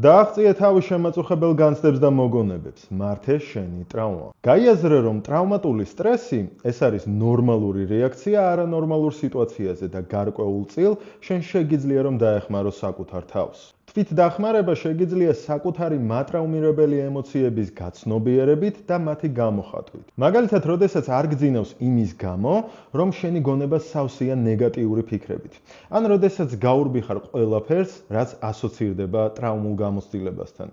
დააღწია თავის შემაწუხებელ განცდებს და მოგონებებს, მართე შენი ტრავმა. გაიაზრე, რომ ტრავმატული სტრესი ეს არის ნორმალური რეაქცია არანორმალურ სიტუაციაზე და გარკვეულ წილ შენ შეგიძლია რომ დაეხმარო საკუთარ თავს. თვით დახმარება შეგიძლია საკუთარი მატრაუმირებელი ემოციების გაცნობიერებით და მათი გამოხატვით. მაგალითად, როდესაც არ გძინავს იმის გამო, რომ შენი გონება სავსეა ნეგატიური ფიქრებით. ან როდესაც გაურბიხარ ყველაფერს, რაც ასოცირდება ტრავმულ გამოცდილებასთან.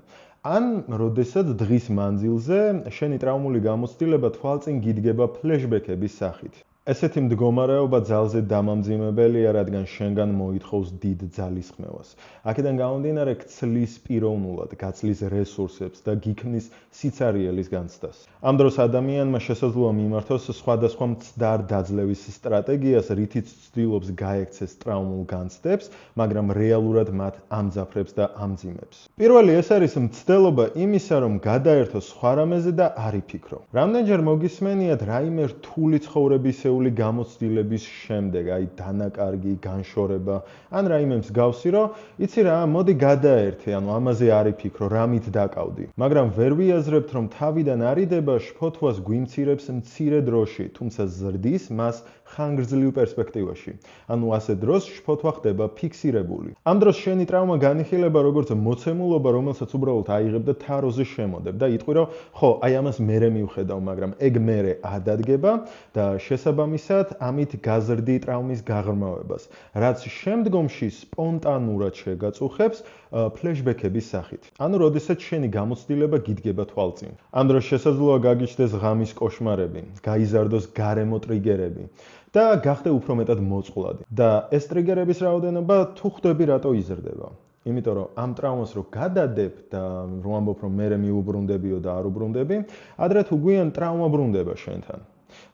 ან როდესაც დღის მანძილზე შენი ტრავმული გამოცდილება თვალწინ გიდგება ფლეშბექების სახით. ესეთი მდგომარეობა ძალზე დამამძიმებელია, რადგან შენგან მოითხოვს დიდ ძალისხმევას. აქედან გამომდინარე, გცლის პიროვნულად, გაცლის რესურსებს და გიქმნის სიცარიელის განცდას. ამ დროს ადამიანმა შესაძლოა მიმართოს სხვადასხვა მცდარ დაძლევის სტრატეგიას, რითიც ცდილობს გაექცეს ტრავმულ განცდებს, მაგრამ რეალურად მათ ამძაფრებს და ამძიმებს. პირველი ეს არის მცდელობა იმისა, რომ გადაერთო სხვა რამეზე და არ იფიქრო. რამდენჯერ მოგისმენიათ რაიმე რთული ცხოვრებისეული გამოცდილების შემდეგ, აი დანაკარგი, განშორება, ან რაიმე მსგავსი, რომ იცი რა, მოდი გადაერთე, ანუ ამაზე არ იფიქრო, რამით დაკავდი. მაგრამ ვერ ვიაზრებთ, რომ თავიდან არიდება შფოთვას გვიმცირებს მცირე დროში, თუმცა ზრდის მას ხანგრძლივ პერსპექტივაში. ანუ ასე დროს შფოთვა ხდება ფიქსირებული. ამ დროს შენი ტრავმა განიხილება როგორც მოცემულობა, რომელსაც უბრალოდ აიღებ და თაროზე შემოდებ და იტყვი, რომ ხო, აი ამას მერე მივხედავ, მაგრამ ეგ მერე არ დადგება და შესაბამისად ამით გაზრდი ტრავმის გაღრმავებას, რაც შემდგომში სპონტანურად შეგაწუხებს ფლეშბექების სახით. ანუ როდესაც შენი გამოცდილება გიდგება თვალწინ. ამ დროს შესაძლოა გაგიჩნდეს ღამის კოშმარები, გაიზარდოს გარემო ტრიგერები და გახდე უფრო მეტად მოწყვლადი. და ეს ტრიგერების რაოდენობა თუ ხვდები რატო იზრდება? იმიტომ რომ ამ ტრავმას რო გადადებ და რომ ამბობ რომ მერე მიუბრუნდებიო და არ უბრუნდები, ადრე თუ გვიან ტრავმა ბრუნდება შენთან.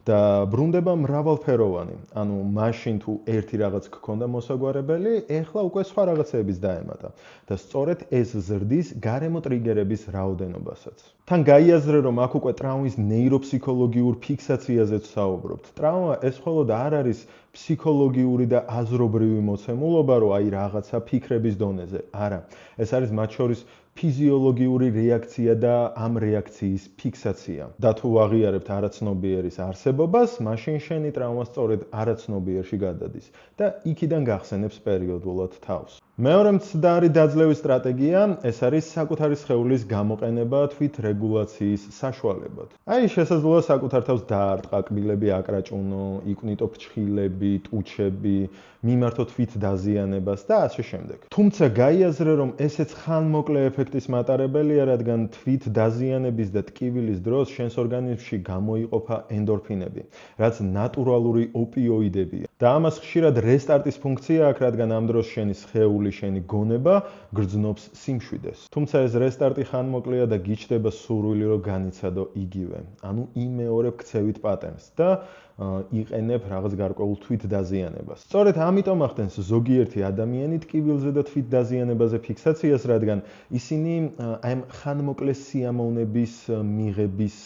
და ბრუნდება მრავალფეროვანი. ანუ მაშინ თუ ერთი რაღაც გქონდა მოსაგვარებელი, ეხლა უკვე სხვა რაღაცებიც დაემატა. და სწორედ ეს ზრდის გარემო ტრიგერების რაოდენობასაც. თან გაიაზრე, რომ აქ უკვე ტრავმის ნეიროფსიქოლოგიურ ფიქსაციაზეც საუბრობთ. ტრავმა ეს მხოლოდ არ არის ფსიქოლოგიური და აზრობრივი მოცემულობა, რომ აი რაღაცა ფიქრების დონეზე. არა, ეს არის მათ შორის ფიზიოლოგიური რეაქცია და ამ რეაქციის ფიქსაცია. და თუ აღიარებთ არაცნობიერის არსებობას, მაშინ შენი ტრავმა სწორედ არაცნობიერში გადადის და იქიდან გახსენებს პერიოდულად თავს. მეორე მცდარი დაძლევის სტრატეგია ეს არის საკუთარი სხეულის გამოყენება თვით რეგულაციის საშუალებად. აი შესაძლოა საკუთარ თავს დაარტყა, კბილები აკრაჭუნო, იკვნიტო ფრჩხილები, ტუჩები, მიმართო თვით დაზიანებას და ასე შემდეგ. თუმცა გაიაზრე, რომ ესეც ხანმოკლე ეფექტის მატარებელია, რადგან თვით დაზიანების და ტკივილის დროს შენს ორგანიზმში გამოიყოფა ენდორფინები, რაც ნატურალური ოპიოიდებია. და ამას ხშირად რესტარტის ფუნქცია აქვს, რადგან ამ დროს შენი სხეული, შენი გონება გრძნობს სიმშვიდეს. თუმცა ეს რესტარტი ხანმოკლეა და გიჩნდება სურვილი, რომ განიცადო იგივე. ანუ იმეორებ ქცევით პატერნს და იყენებ რაღაც გარკვეულ თვით დაზიანებას. სწორედ ამიტომ ახდენს ზოგიერთი ადამიანი ტკივილზე და თვით დაზიანებაზე ფიქსაციას, რადგან ისინი აი ამ ხანმოკლე სიამოვნების მიღების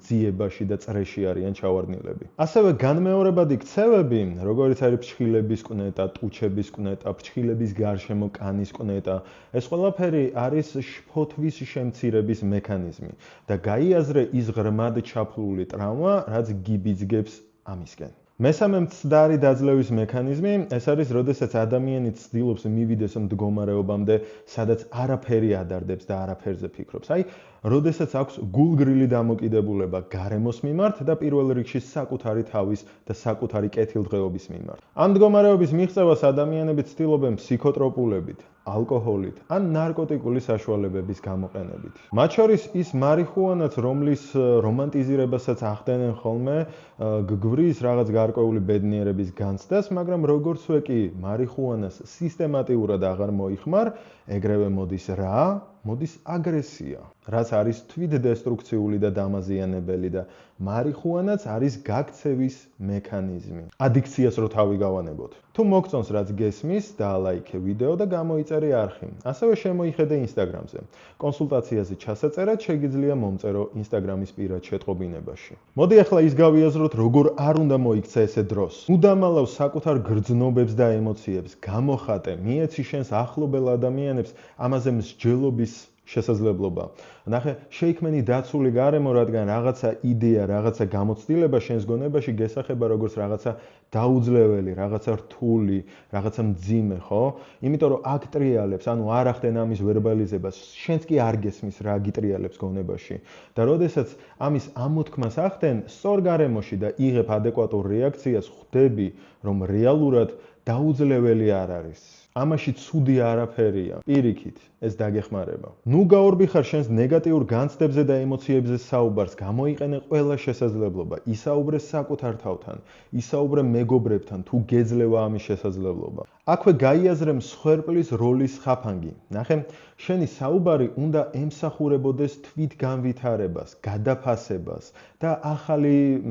ძიებაში და წრეში არიან ჩავარდნილები. ასევე განმეორებადი ქცევები, როგორიც არის ფრჩხილების კვნეტა, ტუჩების კვნეტა, ფრჩხილების გარშემო კანის კვნეტა, ეს ყველაფერი არის შფოთვის შემცირების მექანიზმი და გაიაზრე ის ღრმად ჩაფლული ტრავმა, რაც გიბიძგებს ამისკენ. მესამე მცდარი დაძლევის მექანიზმი ეს არის, როდესაც ადამიანი ცდილობს მივიდეს მდგომარეობამდე, სადაც არაფერი ადარდებს და არაფერზე ფიქრობს. აი, როდესაც აქვს გულგრილი დამოკიდებულება გარემოს მიმართ და პირველ რიგში საკუთარი თავის და საკუთარი კეთილდღეობის მიმართ. ამ მდგომარეობის მიღწევას ადამიანები ცდილობენ ფსიქოტროპულებით, ალკოჰოლით ან ნარკოტიკული საშუალებების გამოყენებით. მათ შორის ის მარიხუანაც, რომლის რომანტიზირებასაც ახდენენ ხოლმე, გგვრის რაღაც გარკვეული ბედნიერების განცდას, მაგრამ როგორცვე კი მარიხუანას სისტემატიურად აღარ მოიხმარ, ეგრევე მოდის რა? მოდის აგრესია, რაც არის თვითდესტრუქციული და დამაზიანებელი და მარიხუანაც არის გაქცევის მექანიზმი. ადიქციას რო თავი გავანებოთ. თუ მოგწონს რაც გესმის, დაალაიქე ვიდეო და გამოიწერე არხი. ასევე შემოიხედე Instagram-ზე. კონსულტაციაზე ჩასაწერად შეგიძლია მომწერო Instagram-ის პირად შეტყობინებაში. მოდი ახლა ის გავიაზროთ, როგორ არ უნდა მოიქცე ესე დროს. უდამალავ საკუთარ გრძნობებს და ემოციებს, გამოხატე, მიეცი შენს ახლობელ ადამიანებს ამაზე მსჯელობის შესაძლებლობა. ნახე, შეიქმენი დაცული გარემო, რადგან რაღაცა იდეა, რაღაცა გამოცდილება შენს გონებაში გესახება როგორც რაღაცა დაუძლეველი, რაღაცა რთული, რაღაცა მძიმე, ხო? იმიტომ რომ აქ ტრიალებს, ანუ არ ახდენ ამის ვერბალიზებას, შენც კი არ გესმის რა გიტრიალებს გონებაში. და როდესაც ამის ამოთქმას ახდენ, სწორ გარემოში და იღებ ადეკვატურ რეაქციას, ხვდები, რომ რეალურად დაუძლეველი არ არის. ამაში ცუდი არაფერია. პირიქით, ეს დაგეხმარება. ნუ გაორბიხარ შენს ნეგატიურ განცდებებზე და ემოციებზე საუბარს, გამოიყენე ყველა შესაძლებლობა. ისაუბრე საკუთარ თავთან, ისაუბრე მეგობრებთან, თუ გეძლევა ამის შესაძლებლობა. აქვე გაიაზრე მსხვერპლის როლის ხაფანგი. ნახე, შენი საუბარი უნდა ემსახურებოდეს თვითგანვითარებას, გადაფასებას და ახალი,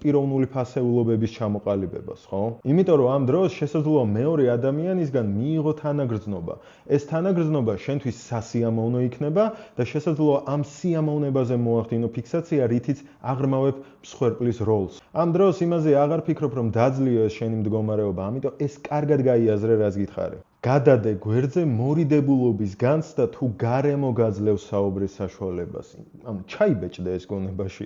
პიროვნული ფასეულობების ჩამოყალიბებას, ხო? იმიტომ რომ ამ დროს შესაძლოა მეორე ადამიანისგან მიიღო თანაგრძნობა. ეს თანაგრძნობა შენთვის სასიამოვნო იქნება და შესაძლოა ამ სიამოვნებაზე მოახდინო ფიქსაცია, რითიც აღრმავებ მსხვერპლის როლს. ამ დროს იმაზე აღარ ფიქრობ, რომ დაძლიო ეს შენი მდგომარეობა, ამიტომ ეს კარგად გაიაზრე, რაც გითხარი. გადადე გვერდზე მორიდებულობის განცდა თუ გარემო გაძლევს საუბრის საშუალებას. ანუ ჩაიბეჭდე ეს გონებაში.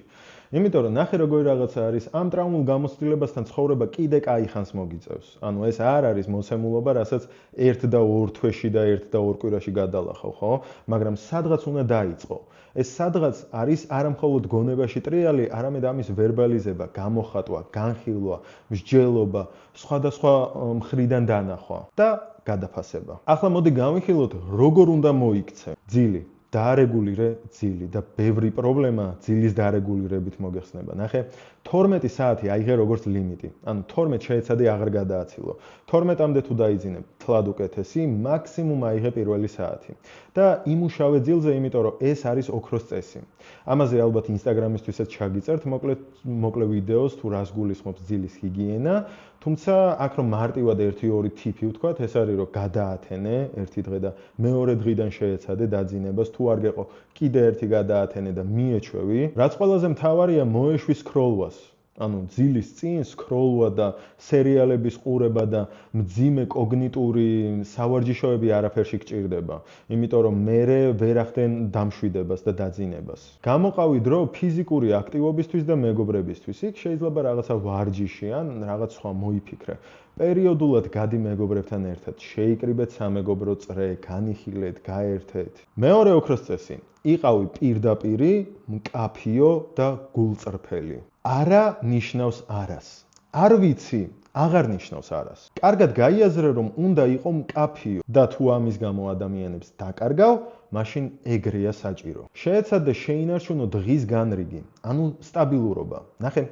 იმიტომ რომ ნახე როგორი რაღაცა არის, ამ ტრაუმულ გამოცდილებასთან ცხოვრება კიდე კაიხანს მოგიწევს. ანუ ეს არ არის მოცემულობა, რასაც 1 და 2 თვეში და 1 და 2 კვირაში გადალახავ, ხო? მაგრამ სადღაც უნდა დაიწყო. ეს სადღაც არის არამხოლოდ გონებაში ტრიალი, არამედ ამის ვერბალიზება, გამოხატვა, განხილვა, მსჯელობა, სხვადასხვა მხრიდან დანახვა და გადაფასება. ახლა მოდი გავიხილოთ, როგორ უნდა მოიქცე. ძილი, დაარეგულირე ძილი და ბევრი პრობლემა ძილის დარეგულირებით მოგეხსნება. ნახე, 12 საათი აიღე როგორც ლიმიტი. ანუ 12 შეეცადე აღარ გადააცილო. 12-მდე თუ დაიძინებ, თლად უკეთესი, მაქსიმუმ აიღე პირველი საათი. და იმუშავე ძილზე, იმიტომ რომ ეს არის ოქროს წესი. ამაზე ალბათ Instagram-ისთვისაც ჩაგიწერთ მოკლე ვიდეოს თუ რას გულისხმობს ძილის ჰიგიენა. თუმცა აქ რომ მარტივად 1-2 ტიპი ვთქვათ, ეს არის რომ გადაათენე ერთი დღე და მეორე დღიდან შეეცადე დაძინებას, თუ არ გეყო კიდე ერთი გადაათენე და მიეჩვევი. რაც ყველაზე მთავარია, მოეშვი სკროლვას. ანუ ძილის წინ სკროლვა და სერიალების ყურება და მძიმე კოგნიტური სავარჯიშოები არაფერში გჭირდება. იმიტომ რომ მერე ვერ ახდენ დამშვიდებას და დაძინებას. გამოყავი დრო ფიზიკური აქტივობისთვის და მეგობრებისთვის. იქ შეიძლება რაღაცა ვარჯიში ან რაღაც სხვა მოიფიქრე. პერიოდულად გადი მეგობრებთან ერთად, შეიკრიბეთ სამეგობრო წრე, განიხილეთ, გაერთეთ. მეორე ოქროს წესი. იყავი პირდაპირი, მკაფიო და გულწრფელი. არა ნიშნავს არას. არ ვიცი, აღარ ნიშნავს არას. კარგად გაიაზრე, რომ უნდა იყო მკაფიო და თუ ამის გამო ადამიანებს დაკარგავ, მაშინ ეგრეა საჭირო. შეეცადე შეინარჩუნო დღის განრიგი, ანუ სტაბილურობა. ნახე,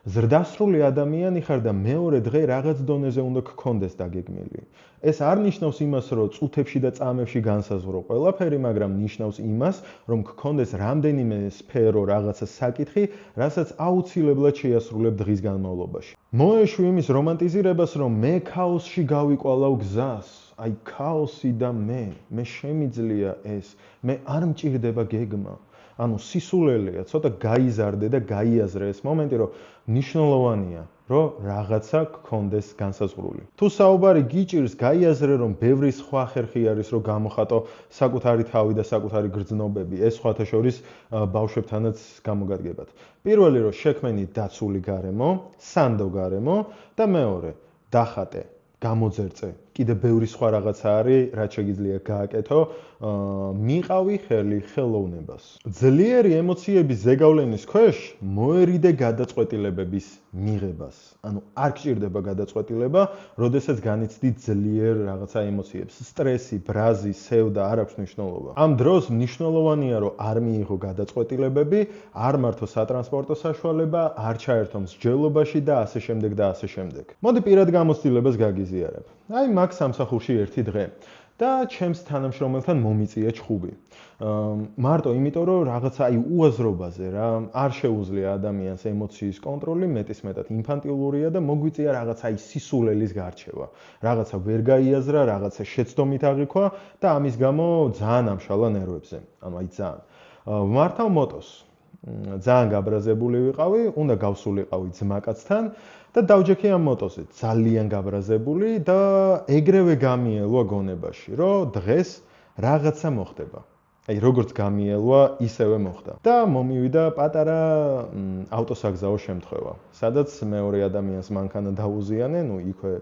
ზრდასრული ადამიანი ხარ და მეორე დღე რაღაც დონეზე უნდა გქონდეს დაგეგმილი. ეს არ ნიშნავს იმას, რომ წუთებში და წამებში განსაზღვრო ყველაფერი, მაგრამ ნიშნავს იმას, რომ გქონდეს რამდენიმე სფერო რაღაცა საკითხი, რასაც აუცილებლად შეასრულებ დღის განმავლობაში. მოეშვი იმის რომანტიზირებას, რომ მე ქაოსში გავიკვალავ გზას. აი ქაოსი და მე შემიძლია ეს, მე არ მჭირდება გეგმა. ანუ სისულელეა, ცოტა გაიზარდე და გაიაზრე ეს მომენტი, რომ ნიშნულოვანია, რომ რაღაცა გქონდეს განსაზღვრული. თუ საუბარი გიჭირს, გაიაზრე, რომ ბევრი სხვა ხერხი არის, რომ გამოხატო საკუთარი თავი და საკუთარი გრძნობები. ეს სხვათა შორის ბავშვებთანაც გამოგადგებათ. პირველი, რომ შექმენი დაცული გარემო, სანდო გარემო და მეორე, დახატე, გამოძერწე. კიდე ბევრი სხვა რაღაცა არის, რაც შეგიძლია გააკეთო, მიყავი ხელი ხელოვნებას. ძლიერი ემოციების ზეგავლენის ქვეშ მოერიდე გადაწყვეტილებების მიღებას. ანუ არ გჭირდება გადაწყვეტილება, როდესაც განიცდი ძლიერ რაღაცა ემოციებს. სტრესი, ბრაზი, სევდა არ აქვს მნიშვნელობა. ამ დროს მნიშვნელოვანია, რომ არ მიიღო გადაწყვეტილებები, არ მართო სატრანსპორტო საშუალება, არ ჩაერთო მსჯელობაში და ასე შემდეგ და ასე შემდეგ. მოდი პირად გამოცდილებას გაგიზიარებ. აი მაგ სამსახურში ერთი დღე. და ჩემს თანამშრომელთან მომიწია ჩხუბი. მარტო იმიტომ რომ რაღაცა უაზრობაზე რა არ შეუძლია ადამიანს ემოციის კონტროლი, მეტისმეტად ინფანტილურია და მოგვიწია რაღაცა სისულელის გარჩევა. რაღაცა ვერ გაიაზრა, რაღაცა შეცდომით აღიქვა და ამის გამო ძალიან ამშალა ნერვებზე. ანუ ძალიან. ვმართავ მოტოს. ძალიან გაბრაზებული ვიყავი, უნდა გავსულიყავი ძმაკაცთან და დავჯექი ამ მოტოზე. ძალიან გაბრაზებული და ეგრევე გამიელვა გონებაში, რომ დღეს რაღაცა მოხდება. აი როგორც გამიელვა, ისევე მოხდა. და მომივიდა პატარა ავტოსაგზაო შემთხვევა, სადაც მეორე ადამიანს მანქანა დაუზიანე, იქვე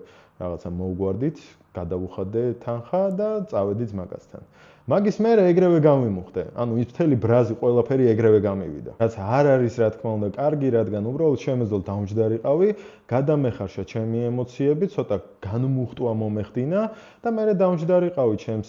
რაღაცა მოვგვარდით, გადავუხადე თანხა და წავედი ძმაკაცთან. მაგის მერე ეგრევე გამიმუხდე. ანუ ის მთელი ბრაზი ყველაფერი ეგრევე გამივიდა. რაც არ არის რა თქმა უნდა კარგი, რადგან უბრალოდ შემეძლო დამჯდარიყავი, გადამეხარშა ჩემი ემოციები, ცოტა განმუხტვა მომეხდინა და მერე დამჯდარიყავი ჩემს,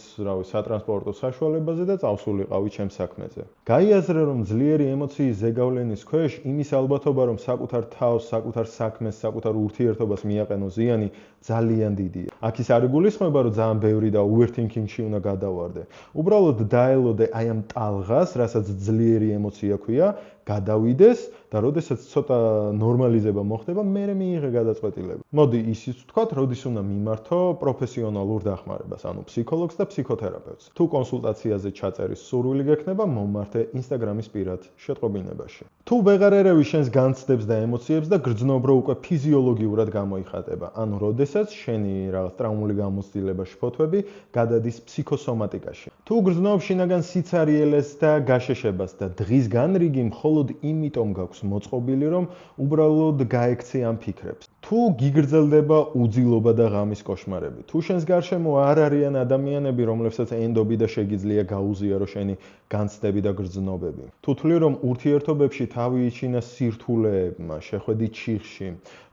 სატრანსპორტო საშუალებაზე და წავსულიყავი ჩემს საქმეზე. გაიაზრე რომ ძლიერი ემოციის ზეგავლენის ქვეშ იმის ალბათობა რომ საკუთარ თავს, საკუთარ საქმეს, საკუთარ ურთიერთობას მიაყენო ზიანი ძალიან დიდია. აქ ის არ იგულისხმება რომ ძალიან ბევრი და overthinking-ში უნდა გადავარდე. უბრალოდ დაელოდე აი ამ ტალღას, რასაც ძლიერი ემოცია ქვია, გადავიდეს და როდესაც ცოტა ნორმალიზება მოხდება, მერე მიიღე გადაწყვეტილება. მოდი ისიც ვთქვათ, როდის უნდა მიმართო პროფესიონალურ დახმარებას, ანუ ფსიქოლოგს და ფსიქოთერაპევტს. თუ კონსულტაციაზე ჩაწერის სურვილი გექნება, მომმართე Instagram-ის პირად შეტყობინებაში. თუ ვეღარ ერევი შენს განცდებს და ემოციებს და გრძნობ რომ უკვე ფიზიოლოგიურად გამოიხატება, ანუ როდესაც შენი რაღაც ტრაუმული გამოცდილება შფოთვები გადადის ფსიქოსომატიკაში. თუ გრძნობ შინაგან სიცარიელეს და გაშეშებას და დღის განრიგი მხოლოდ იმიტომ გაქვს მოწყობილი, რომ უბრალოდ გაექცე ამ ფიქრებს. თუ გიგრძელდება უძილობა და ღამის კოშმარები, თუ შენს გარშემო არ არიან ადამიანები, რომლებსაც ენდობი და შეგიძლია გაუზიარო შენი განცდები და გრძნობები. თუ თვლი რომ ურთიერთობებში თავი იჩინა სირთულეებმა, შეხვედი ჩიხში,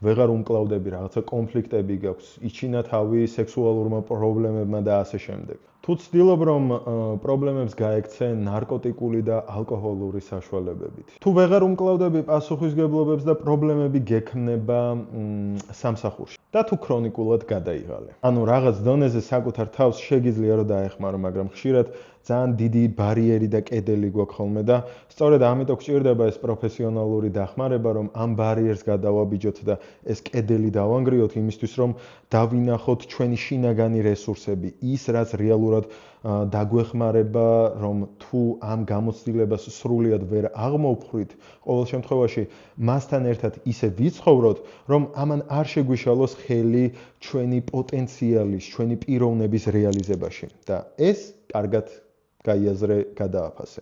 ვეღარ უმკლავდები, რაღაცა კონფლიქტები გაქვს, იჩინა თავი სექსუალურმა პრობლემებმა და ასე შემდეგ. თუ ცდილობ რომ პრობლემებს გაექცე ნარკოტიკული და ალკოჰოლური საშუალებებით. თუ ვეღარ უმკლავდები პასუხისგებლობებს და პრობლემები გექმნება სამსახურში. და თუ ქრონიკულად გადაიღალე. ანუ რაღაც დონეზე საკუთარ თავს შეგიძლია რომ დაეხმარო, მაგრამ ხშირად ძალიან დიდი ბარიერი და კედელი გვაქვს ხოლმე და სწორედ ამიტომ გჭირდება ეს პროფესიონალური დახმარება, რომ ამ ბარიერს გადავაბიჯოთ და ეს კედელი დავანგრიოთ იმისთვის, რომ დავინახოთ ჩვენი შინაგანი რესურსები, ის რაც რეალურად დაგვეხმარება, რომ თუ ამ გამოცდილებას სრულად ვერ აღმოვფხვით, ყოველ შემთხვევაში მასთან ერთად ისე ვიცხოვროთ, რომ ამან არ შეგვიშალოს ხელი ჩვენი პოტენციალის, ჩვენი პიროვნების რეალიზებაში და ეს კარგად გაიაზრე, გადააფასე.